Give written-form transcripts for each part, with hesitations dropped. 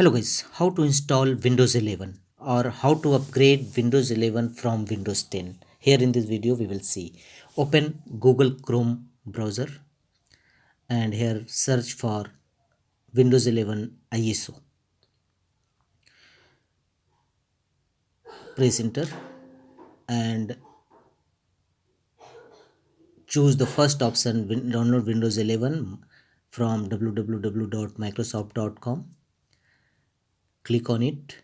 Hello guys, how to install Windows 11 or how to upgrade Windows 11 from Windows 10. Here in this video we will see. Open Google Chrome browser and here search for Windows 11 ISO. Press enter and choose the first option, download Windows 11 from www.microsoft.com. Click on it.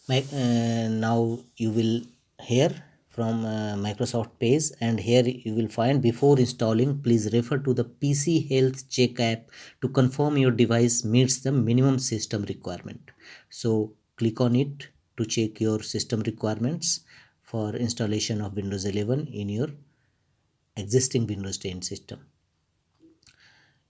Now you will hear from Microsoft page, and here you will find before installing please refer to the PC health check app to confirm your device meets the minimum system requirement. So click on it to check your system requirements for installation of Windows 11 in your existing Windows 10 system.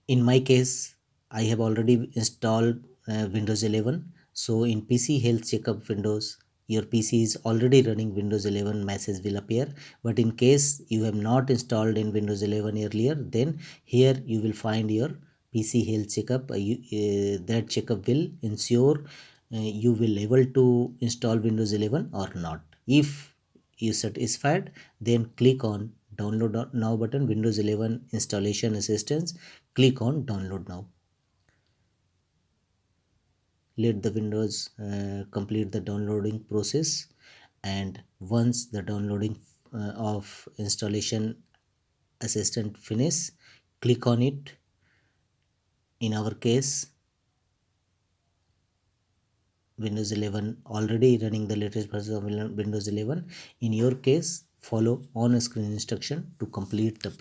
In my case, I have already installed Windows 11. So in PC health checkup windows, your PC is already running Windows 11 message will appear. But in case you have not installed in Windows 11 earlier, then here you will find your PC health checkup. That checkup will ensure you will able to install Windows 11 or not. If you satisfied, then click on download now button, Windows 11 installation assistance. Click on download now. Let the Windows complete the downloading process, and once the downloading of installation assistant finish, click on it. In our case, Windows 11 already running the latest version of Windows 11. In your case, follow on screen instruction to complete the process.